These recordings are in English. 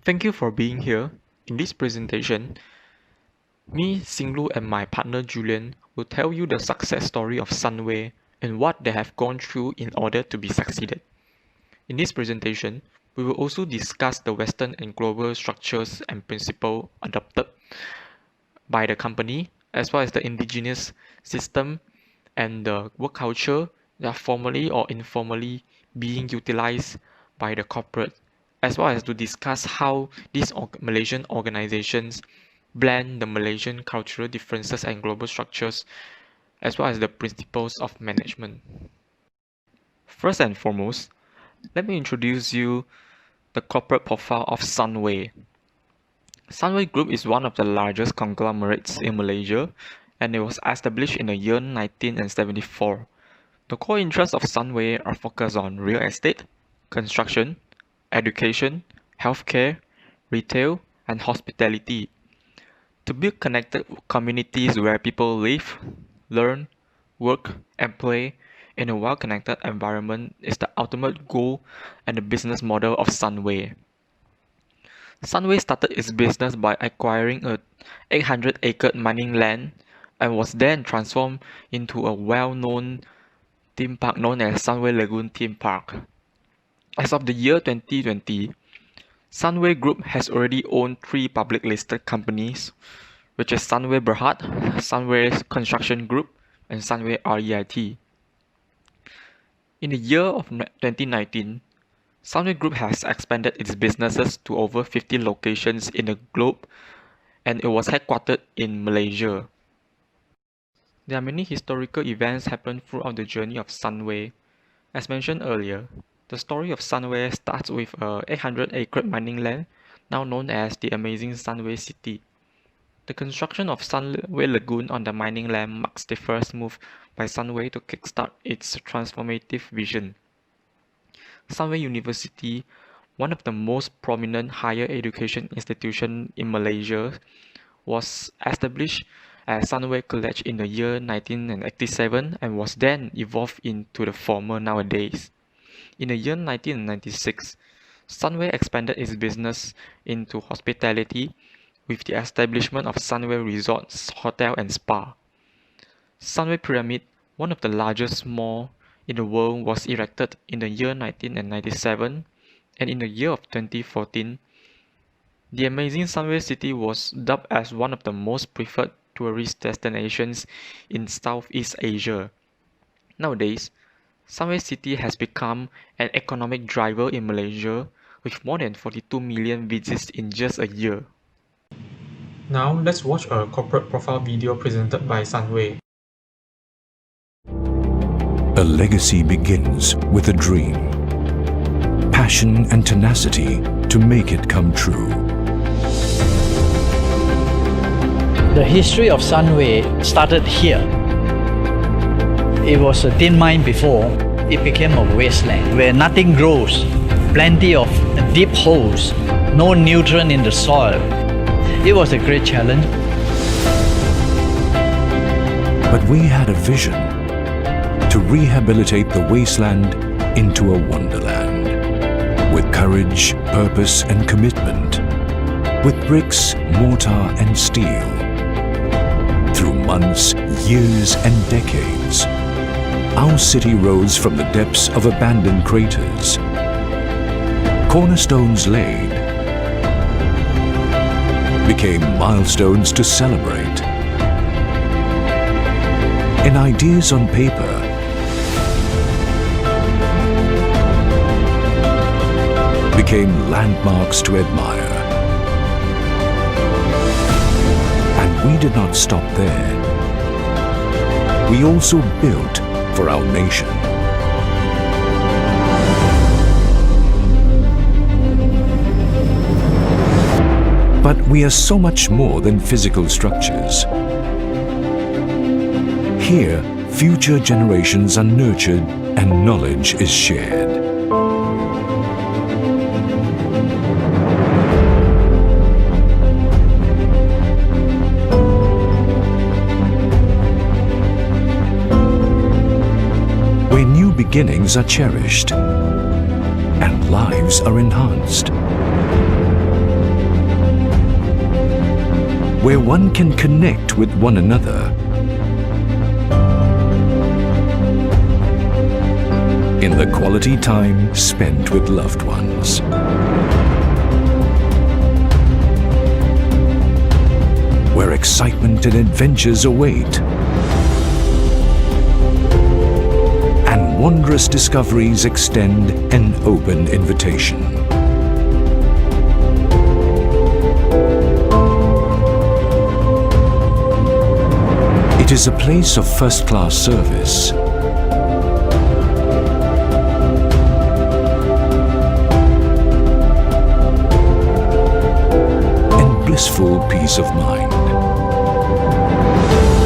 Thank you for being here. In this presentation, me, Hsing Lu, and my partner Julian will tell you the success story of Sunway and what they have gone through in order to be succeeded. In this presentation, we will also discuss the Western and global structures and principles adopted by the company, as well as the indigenous system and the work culture that are formally or informally being utilized by the corporate, as well as to discuss how these Malaysian organizations blend the Malaysian cultural differences and global structures, as well as the principles of management. First and foremost, let me introduce you the corporate profile of Sunway. Sunway Group is one of the largest conglomerates in Malaysia, and it was established in the year 1974. The core interests of Sunway are focused on real estate, construction, education, healthcare, retail, and hospitality. To build connected communities where people live, learn, work, and play in a well-connected environment is the ultimate goal and the business model of Sunway. Sunway started its business by acquiring a 800-acre mining land and was then transformed into a well-known theme park known as Sunway Lagoon Theme Park. As of the year 2020, Sunway Group has already owned 3 public listed companies, which is Sunway Berhad, Sunway Construction Group, and Sunway REIT. In the year of 2019, Sunway Group has expanded its businesses to over 50 locations in the globe, and it was headquartered in Malaysia. There are many historical events happened throughout the journey of Sunway. As mentioned earlier, the story of Sunway starts with a 800-acre mining land, now known as the amazing Sunway City. The construction of Sunway Lagoon on the mining land marks the first move by Sunway to kickstart its transformative vision. Sunway University, one of the most prominent higher education institutions in Malaysia, was established as Sunway College in the year 1987 and was then evolved into the former nowadays. In the year 1996, Sunway expanded its business into hospitality with the establishment of Sunway Resorts, Hotel and Spa. Sunway Pyramid, one of the largest malls in the world, was erected in the year 1997, and in the year of 2014, the amazing Sunway City was dubbed as one of the most preferred tourist destinations in Southeast Asia. Nowadays, Sunway City has become an economic driver in Malaysia with more than 42 million visits in just a year. Now let's watch a corporate profile video presented by Sunway. A legacy begins with a dream, passion and tenacity to make it come true. The history of Sunway started here. It was a tin mine before. It became a wasteland where nothing grows, plenty of deep holes, no nutrient in the soil. It was a great challenge. But we had a vision to rehabilitate the wasteland into a wonderland. With courage, purpose and commitment. With bricks, mortar and steel. Through months, years and decades, our city rose from the depths of abandoned craters. Cornerstones laid became milestones to celebrate. And ideas on paper became landmarks to admire. And we did not stop there. We also built for our nation. But we are so much more than physical structures. Here, future generations are nurtured and knowledge is shared. Where new beginnings are cherished and lives are enhanced. where one can connect with one another in the quality time spent with loved ones. Where excitement and adventures await, and wondrous discoveries extend an open invitation. It is a place of first-class service, and blissful peace of mind.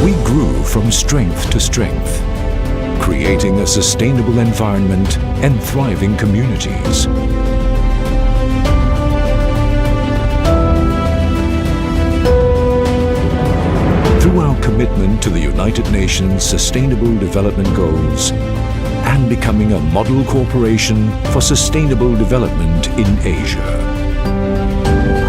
We grew from strength to strength, creating a sustainable environment and thriving communities. Through our commitment to the United Nations Sustainable Development Goals and becoming a model corporation for sustainable development in Asia.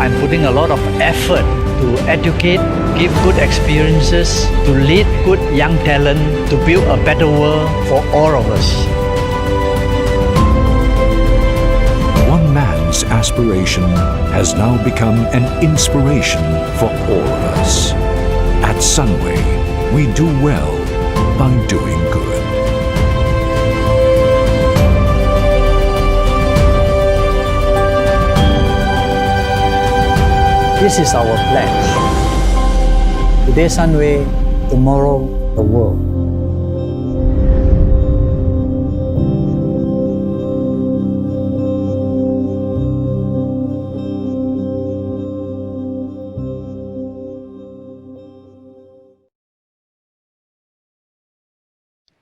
I'm putting a lot of effort to educate, give good experiences, to lead good young talent, to build a better world for all of us. One man's aspiration has now become an inspiration for all of us. At Sunway, we do well by doing good. This is our pledge. Today Sunway, tomorrow the world.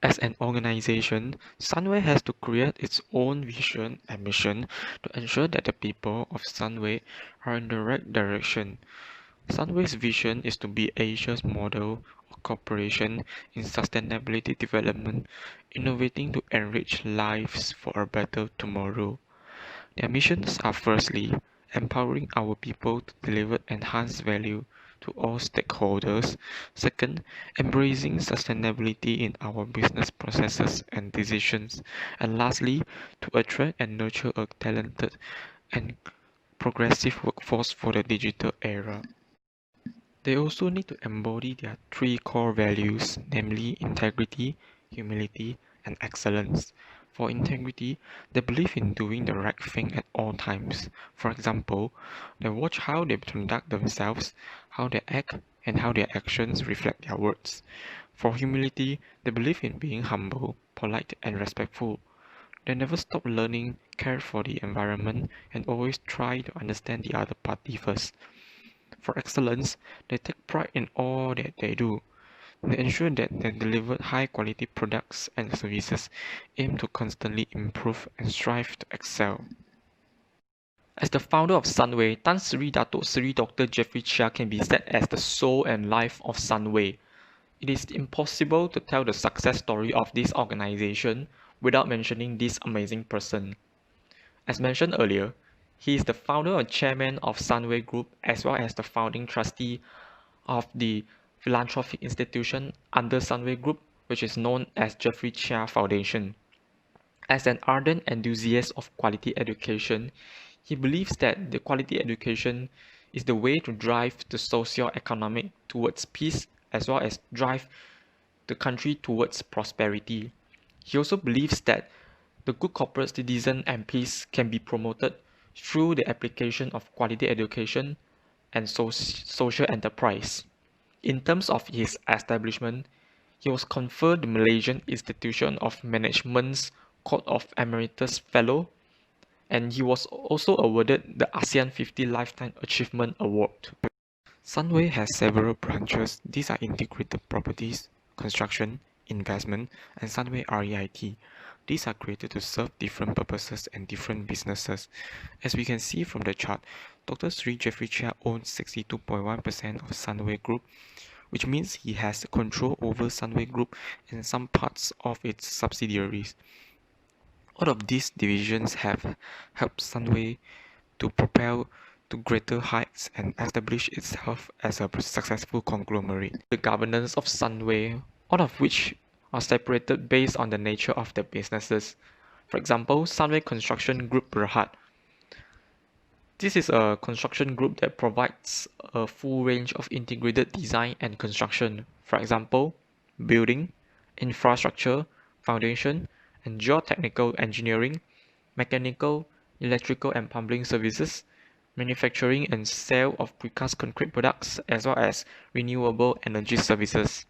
As an organization, Sunway has to create its own vision and mission to ensure that the people of Sunway are in the right direction. Sunway's vision is to be Asia's model of cooperation in sustainability development, innovating to enrich lives for a better tomorrow. Their missions are firstly, empowering our people to deliver enhanced value to all stakeholders. Second, embracing sustainability in our business processes and decisions. And lastly, to attract and nurture a talented and progressive workforce for the digital era. They also need to embody their three core values, namely integrity, humility, and excellence. For integrity, they believe in doing the right thing at all times. For example, they watch how they conduct themselves, how they act, and how their actions reflect their words. For humility, they believe in being humble, polite, and respectful. They never stop learning, care for the environment, and always try to understand the other party first. For excellence, they take pride in all that they do. They ensure that they deliver high-quality products and services, aim to constantly improve and strive to excel. As the founder of Sunway, Tan Sri Datuk Sri Dr. Jeffrey Chia can be said as the soul and life of Sunway. It is impossible to tell the success story of this organization without mentioning this amazing person. As mentioned earlier, he is the founder and chairman of Sunway Group as well as the founding trustee of the philanthropic institution under Sunway Group, which is known as Jeffrey Chia Foundation. As an ardent enthusiast of quality education, he believes that the quality education is the way to drive the socio-economic towards peace as well as drive the country towards prosperity. He also believes that the good corporate citizen and peace can be promoted through the application of quality education and social enterprise. In terms of his establishment, he was conferred the Malaysian Institution of Management's Court of Emeritus Fellow, and he was also awarded the ASEAN 50 Lifetime Achievement Award. Sunway has several branches. These are integrated properties, construction, investment, and Sunway REIT. These are created to serve different purposes and different businesses. As we can see from the chart, Dr. Sri Jeffrey Chia owns 62.1% of Sunway Group, which means he has control over Sunway Group and some parts of its subsidiaries. All of these divisions have helped Sunway to propel to greater heights and establish itself as a successful conglomerate. The governance of Sunway, all of which are separated based on the nature of their businesses. For example, Sunway Construction Group Berhad. This is a construction group that provides a full range of integrated design and construction. For example, building, infrastructure, foundation, and geotechnical engineering, mechanical, electrical and plumbing services, manufacturing and sale of precast concrete products, as well as renewable energy services.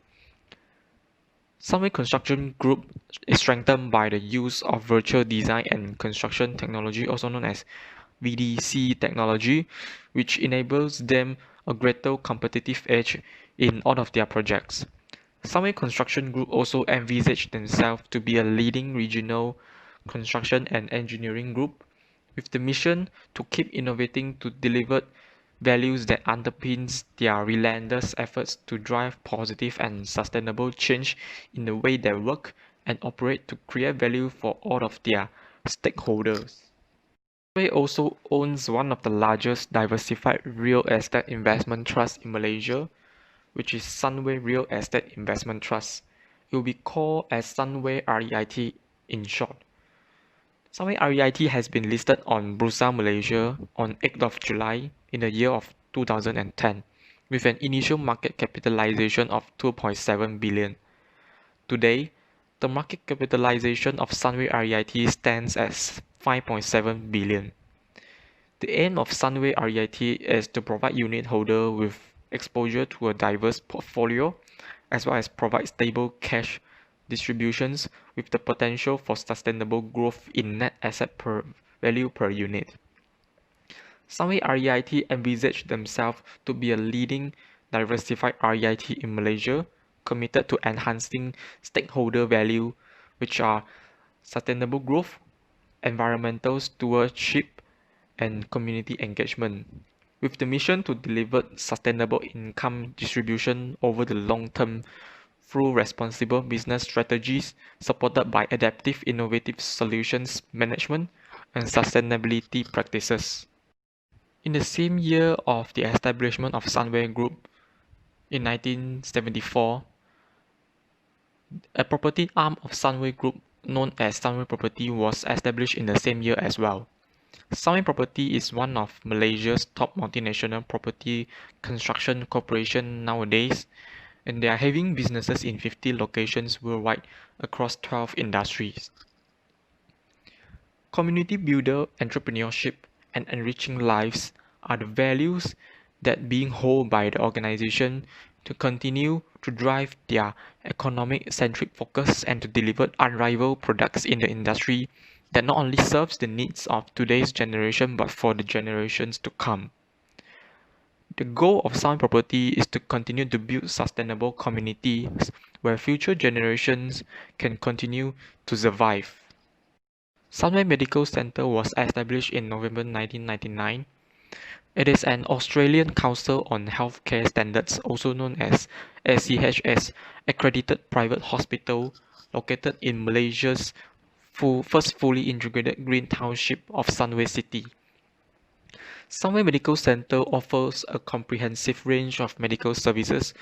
Sunway Construction Group is strengthened by the use of virtual design and construction technology, also known as VDC technology, which enables them a greater competitive edge in all of their projects. Sunway Construction Group also envisaged themselves to be a leading regional construction and engineering group with the mission to keep innovating to deliver values that underpins their relentless efforts to drive positive and sustainable change in the way they work and operate to create value for all of their stakeholders. Sunway also owns one of the largest diversified real estate investment trusts in Malaysia, which is Sunway Real Estate Investment Trust. It will be called as Sunway REIT in short. Sunway REIT has been listed on Bursa Malaysia on 8th of July in the year of 2010 with an initial market capitalization of 2.7 billion. Today, the market capitalization of Sunway REIT stands at 5.7 billion. The aim of Sunway REIT is to provide unit holder with exposure to a diverse portfolio as well as provide stable cash distributions with the potential for sustainable growth in net asset per value per unit. Sunway REIT envisage themselves to be a leading diversified REIT in Malaysia, committed to enhancing stakeholder value, which are sustainable growth, environmental stewardship, and community engagement, with the mission to deliver sustainable income distribution over the long term through responsible business strategies supported by adaptive innovative solutions management and sustainability practices. In the same year of the establishment of Sunway Group in 1974, a property arm of Sunway Group known as Sunway Property was established in the same year as well. Sunway Property is one of Malaysia's top multinational property construction corporation nowadays, and they are having businesses in 50 locations worldwide across 12 industries. Community builder, entrepreneurship, and enriching lives are the values that being held by the organization to continue to drive their economic-centric focus and to deliver unrivaled products in the industry that not only serves the needs of today's generation but for the generations to come. The goal of Sunway Property is to continue to build sustainable communities where future generations can continue to survive. Sunway Medical Centre was established in November 1999. It is an Australian Council on Healthcare Standards, also known as ACHS, accredited private hospital located in Malaysia's first fully integrated green township of Sunway City. Sunway Medical Centre offers a comprehensive range of medical services,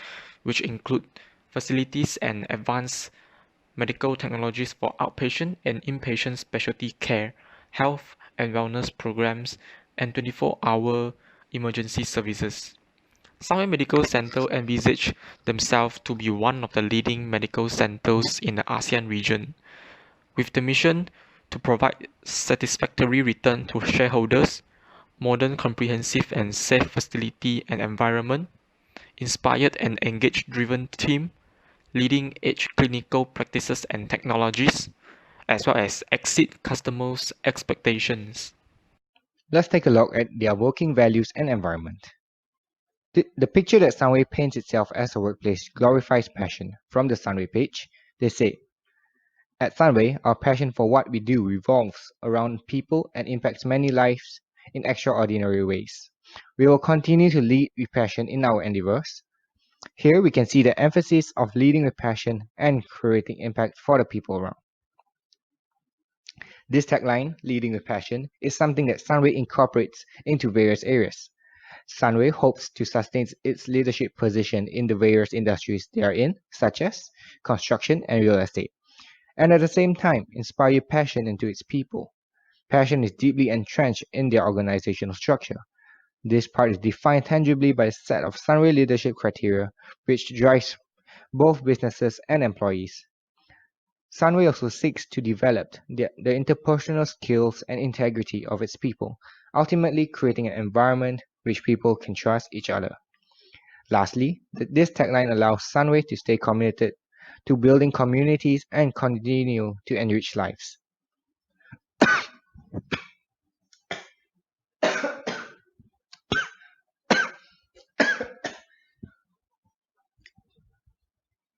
which include facilities and advanced medical technologies for outpatient and inpatient specialty care, health and wellness programs, and 24-hour emergency services. Sunway Medical Centre envisage themselves to be one of the leading medical centres in the ASEAN region, with the mission to provide satisfactory return to shareholders, modern, comprehensive and safe facility and environment, inspired and engaged driven team, leading edge clinical practices and technologies, as well as exceed customers' expectations. Let's take a look at their working values and environment. The picture that Sunway paints itself as a workplace glorifies passion. From the Sunway page, they say, "At Sunway, our passion for what we do revolves around people and impacts many lives in extraordinary ways. We will continue to lead with passion in our endeavors." Here we can see the emphasis of leading with passion and creating impact for the people around. This tagline, Leading with Passion, is something that Sunway incorporates into various areas. Sunway hopes to sustain its leadership position in the various industries they are in, such as construction and real estate, and at the same time inspire passion into its people. Passion is deeply entrenched in their organizational structure. This part is defined tangibly by a set of Sunway leadership criteria, which drives both businesses and employees. Sunway also seeks to develop the interpersonal skills and integrity of its people, ultimately creating an environment which people can trust each other. Lastly, this tagline allows Sunway to stay committed to building communities and continue to enrich lives.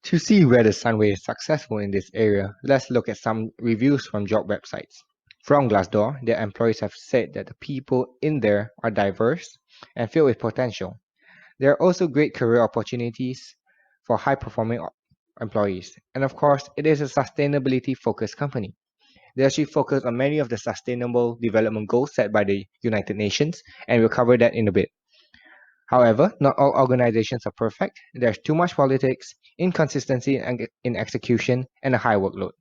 To see whether Sunway is successful in this area, let's look at some reviews from job websites. From Glassdoor, their employees have said that the people in there are diverse and filled with potential. There are also great career opportunities for high-performing employees. And of course, it is a sustainability-focused company. They actually focus on many of the sustainable development goals set by the United Nations, and we'll cover that in a bit. However, not all organizations are perfect. There's too much politics, inconsistency in execution, and a high workload.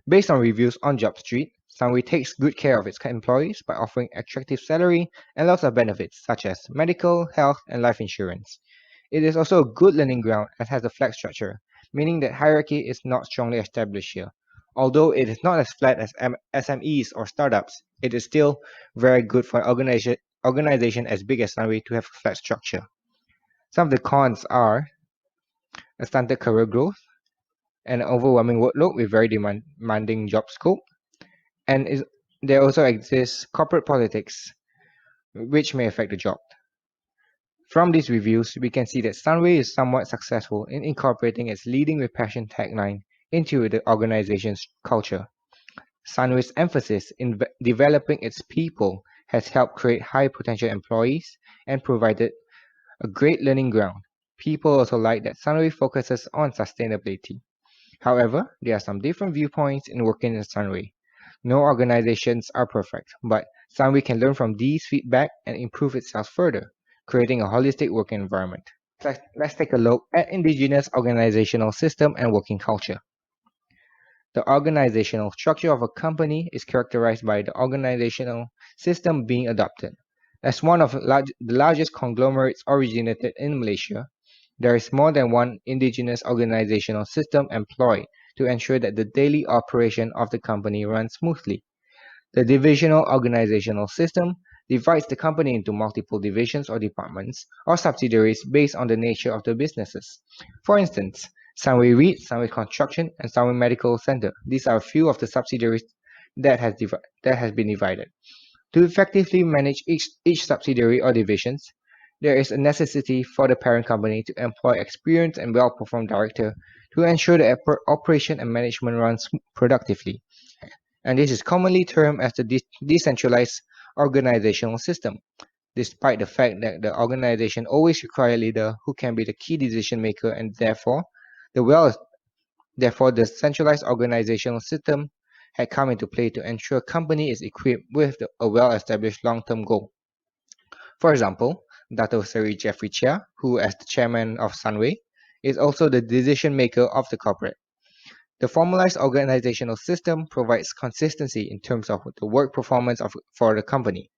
Based on reviews on JobStreet, Sunway takes good care of its employees by offering attractive salary and lots of benefits such as medical, health, and life insurance. It is also a good learning ground and has a flat structure, meaning that hierarchy is not strongly established here. Although it is not as flat as SMEs or startups, it is still very good for an organization as big as Sunway to have a flat structure. Some of the cons are a stunted career growth, an overwhelming workload with very demanding job scope, and there also exists corporate politics which may affect the job. From these reviews, we can see that Sunway is somewhat successful in incorporating its Leading with Passion tagline into the organization's culture. Sunway's emphasis in developing its people has helped create high potential employees and provided a great learning ground. People also like that Sunway focuses on sustainability. However, there are some different viewpoints in working in Sunway. No organizations are perfect, but Sunway can learn from these feedback and improve itself further, creating a holistic working environment. Let's take a look at indigenous organizational system and working culture. The organizational structure of a company is characterized by the organizational system being adopted. As one of the largest conglomerates originated in Malaysia, there is more than one indigenous organizational system employed to ensure that the daily operation of the company runs smoothly. The divisional organizational system divides the company into multiple divisions or departments or subsidiaries based on the nature of the businesses. For instance, Sunway REIT, Sunway Construction, and Sunway Medical Center. These are a few of the subsidiaries that has been divided. To effectively manage each subsidiary or divisions, there is a necessity for the parent company to employ experienced and well-performed director to ensure the operation and management runs productively. And this is commonly termed as the decentralized organizational system, despite the fact that the organization always requires a leader who can be the key decision maker, and therefore the centralized organizational system had come into play to ensure a company is equipped with a well-established long-term goal. For example, Dato Seri Jeffrey Chia, who as the chairman of Sunway, is also the decision maker of the corporate. The formalized organizational system provides consistency in terms of the work performance for the company.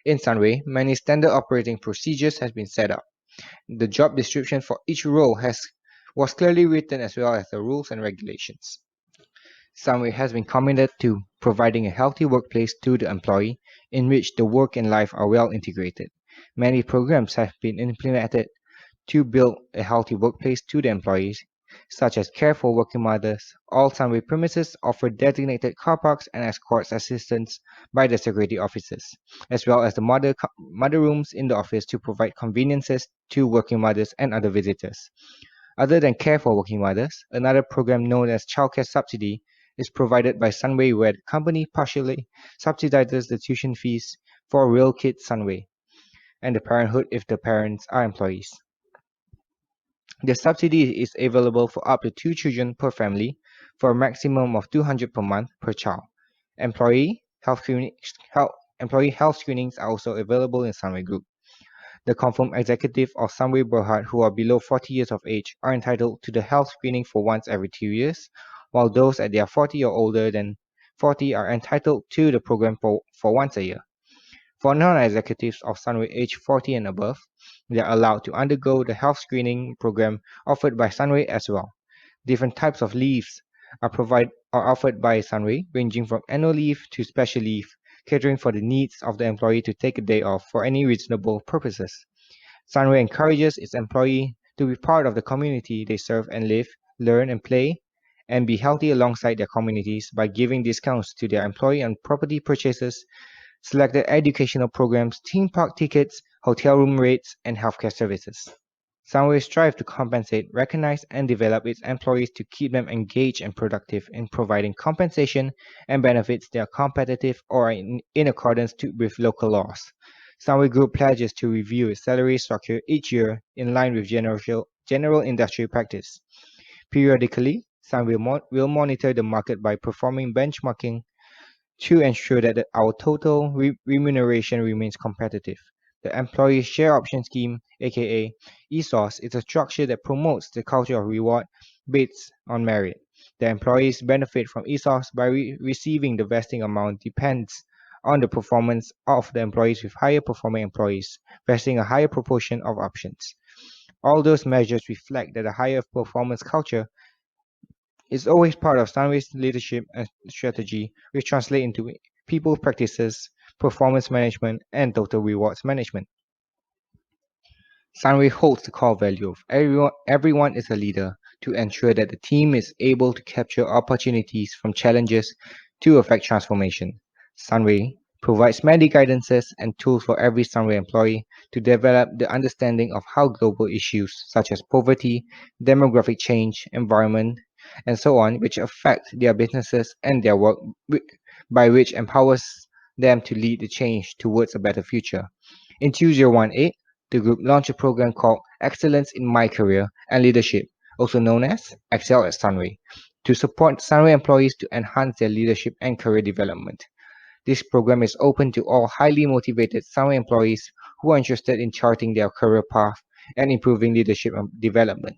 In Sunway, many standard operating procedures have been set up. The job description for each role was clearly written as well as the rules and regulations. Sunway has been committed to providing a healthy workplace to the employee in which the work and life are well integrated. Many programs have been implemented to build a healthy workplace to the employees, such as Care for Working Mothers. All Sunway premises offer designated car parks and escort assistance by the security officers, as well as the mother rooms in the office to provide conveniences to working mothers and other visitors. Other than Care for Working Mothers, another program known as Childcare Subsidy is provided by Sunway, where the company partially subsidizes the tuition fees for Real Kids Sunway and the parenthood if the parents are employees. The subsidy is available for up to 2 children per family for a maximum of 200 per month per child. Employee health, employee health screenings are also available in Sunway Group. The confirmed executive of Sunway Berhad who are below 40 years of age are entitled to the health screening for once every 2 years, while those at their 40 or older than 40 are entitled to the program for once a year. For non-executives of Sunway age 40 and above, they are allowed to undergo the health screening program offered by Sunway as well. Different types of leaves are offered by Sunway, ranging from annual leave to special leave, catering for the needs of the employee to take a day off for any reasonable purposes. Sunway encourages its employee to be part of the community they serve and live, learn and play, and be healthy alongside their communities by giving discounts to their employee on property purchases, selected educational programs, theme park tickets, hotel room rates, and healthcare services. Sunway strives to compensate, recognize, and develop its employees to keep them engaged and productive in providing compensation and benefits that are competitive or in accordance with local laws. Sunway Group pledges to review its salary structure each year in line with general industry practice. Periodically, Sunway will monitor the market by performing benchmarking to ensure that our total remuneration remains competitive. The Employee Share Option Scheme, aka ESOS, is a structure that promotes the culture of reward based on merit. The employees benefit from ESOS by receiving the vesting amount depends on the performance of the employees, with higher performing employees vesting a higher proportion of options. All those measures reflect that a higher performance culture is always part of Sunway's leadership and strategy, which translate into people practices, performance management, and total rewards management. Sunway holds the core value of everyone is a leader to ensure that the team is able to capture opportunities from challenges to affect transformation. Sunway provides many guidances and tools for every Sunway employee to develop the understanding of how global issues such as poverty, demographic change, environment, and so on, which affect their businesses and their work, by which empowers them to lead the change towards a better future. In 2018, the group launched a program called Excellence in My Career and Leadership, also known as Excel at Sunway, to support Sunway employees to enhance their leadership and career development. This program is open to all highly motivated Sunway employees who are interested in charting their career path and improving leadership and development.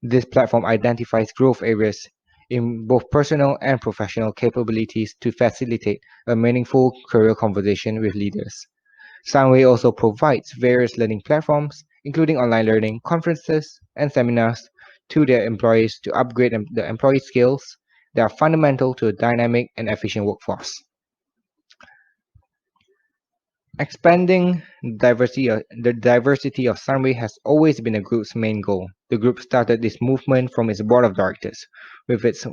This platform identifies growth areas in both personal and professional capabilities to facilitate a meaningful career conversation with leaders. Sunway also provides various learning platforms, including online learning, conferences, and seminars to their employees to upgrade the employee skills that are fundamental to a dynamic and efficient workforce. Expanding the diversity of Sunway has always been the group's main goal. The group started this movement from its board of directors, with its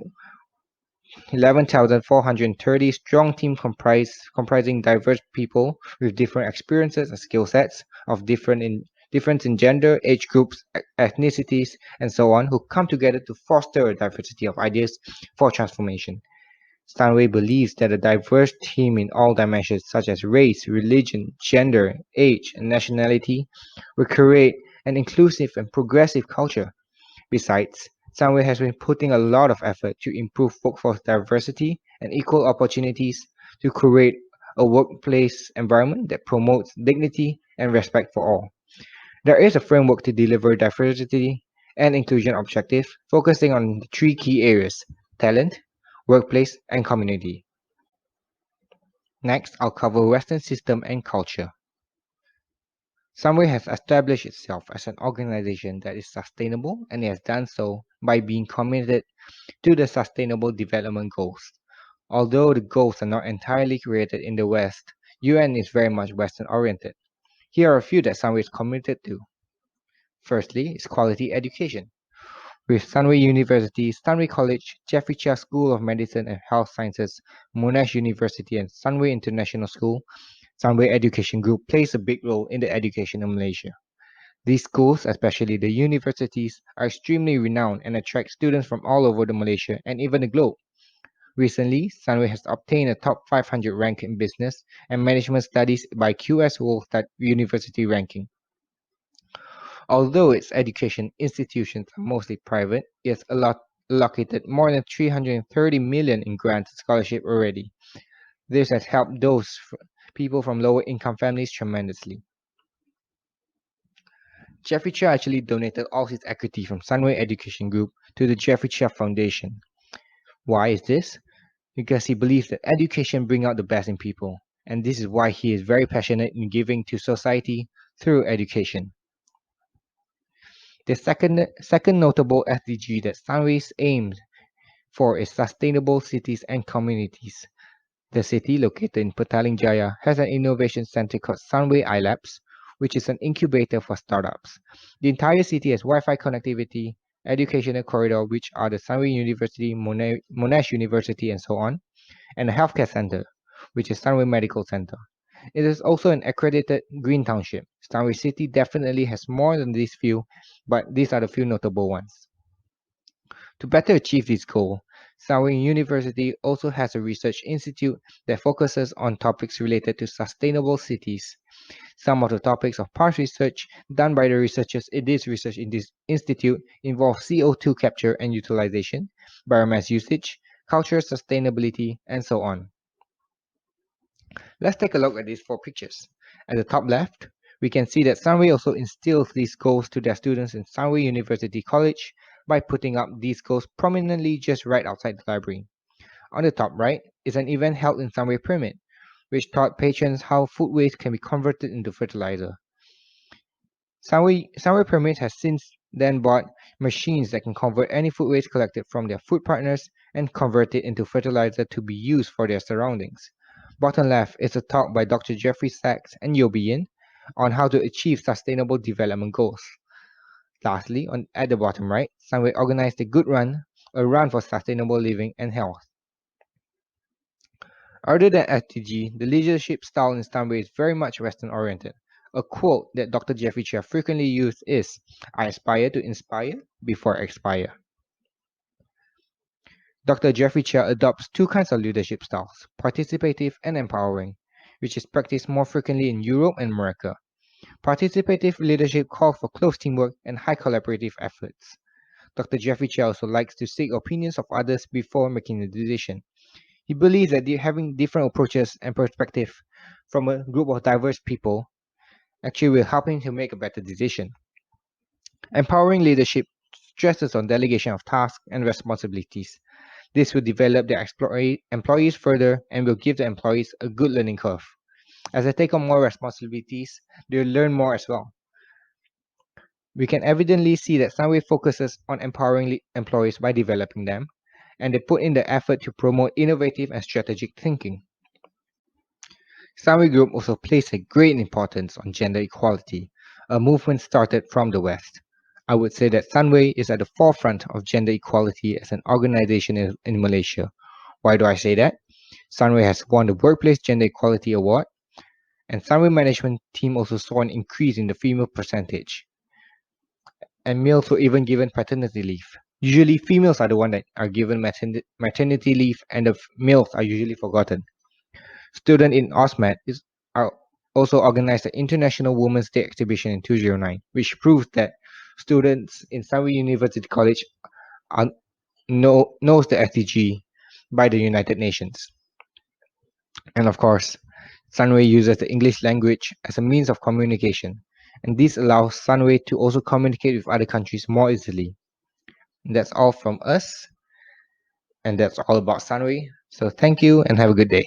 11,430 strong team comprising diverse people with different experiences and skill sets of difference in gender, age groups, ethnicities, and so on, who come together to foster a diversity of ideas for transformation. Stanway believes that a diverse team in all dimensions such as race, religion, gender, age, and nationality will create an inclusive and progressive culture. Besides, Sunway has been putting a lot of effort to improve workforce diversity and equal opportunities to create a workplace environment that promotes dignity and respect for all. There is a framework to deliver diversity and inclusion objectives, focusing on the three key areas: talent, workplace, and community. Next, I'll cover Western system and culture. Sunway has established itself as an organization that is sustainable, and it has done so by being committed to the Sustainable Development Goals. Although the goals are not entirely created in the West, UN is very much Western oriented. Here are a few that Sunway is committed to. Firstly, is quality education. With Sunway University, Sunway College, Jeffrey Chia School of Medicine and Health Sciences, Monash University, and Sunway International School, Sunway Education Group plays a big role in the education in Malaysia. These schools, especially the universities, are extremely renowned and attract students from all over the Malaysia and even the globe. Recently, Sunway has obtained a top 500 rank in business and management studies by QS World University ranking. Although its education institutions are mostly private, it has allocated more than 330 million in grants and scholarship already. This has helped people from lower income families tremendously. Jeffrey Chia actually donated all his equity from Sunway Education Group to the Jeffrey Chia Foundation. Why is this? Because he believes that education brings out the best in people, and this is why he is very passionate in giving to society through education. The second notable SDG that Sunways aims for is sustainable cities and communities. The city, located in Petaling Jaya, has an innovation center called Sunway iLabs, which is an incubator for startups. The entire city has Wi-Fi connectivity, educational corridor, which are the Sunway University, Monash University, and so on, and a healthcare center, which is Sunway Medical Center. It is also an accredited green township. Sunway City definitely has more than these few, but these are the few notable ones. To better achieve this goal, Sunway University also has a research institute that focuses on topics related to sustainable cities. Some of the topics of past research done by the researchers in this research institute involve CO2 capture and utilization, biomass usage, cultural sustainability, and so on. Let's take a look at these 4 pictures. At the top left, we can see that Sunway also instills these goals to their students in Sunway University College by putting up these goals prominently just right outside the library. On the top right is an event held in Sunway Pyramid, which taught patrons how food waste can be converted into fertilizer. Sunway Pyramid has since then bought machines that can convert any food waste collected from their food partners and convert it into fertilizer to be used for their surroundings. Bottom left is a talk by Dr. Jeffrey Sachs and Yobi Yin on how to achieve sustainable development goals. Lastly, at the bottom right, Sunway organized a run for sustainable living and health. Other than SDG, the leadership style in Sunway is very much Western-oriented. A quote that Dr. Jeffrey Chia frequently used is, "I aspire to inspire before I expire." Dr. Jeffrey Chia adopts 2 kinds of leadership styles, participative and empowering, which is practiced more frequently in Europe and America. Participative leadership calls for close teamwork and high collaborative efforts. Dr. Jeffrey Chia also likes to seek opinions of others before making a decision. He believes that having different approaches and perspectives from a group of diverse people actually will help him to make a better decision. Empowering leadership stresses on delegation of tasks and responsibilities. This will develop their employees further and will give the employees a good learning curve. As they take on more responsibilities, they will learn more as well. We can evidently see that Sunway focuses on empowering employees by developing them, and they put in the effort to promote innovative and strategic thinking. Sunway Group also places a great importance on gender equality, a movement started from the West. I would say that Sunway is at the forefront of gender equality as an organization in Malaysia. Why do I say that? Sunway has won the Workplace Gender Equality Award, and Sunway management team also saw an increase in the female percentage. And males were even given paternity leave. Usually females are the one that are given maternity leave, and the males are usually forgotten. Students in OSMAT also organized the International Women's Day exhibition in 2009, which proves that students in Sunway University College knows the SDG by the United Nations. And of course, Sunway uses the English language as a means of communication, and this allows Sunway to also communicate with other countries more easily. And that's all from us, and that's all about Sunway. So thank you and have a good day.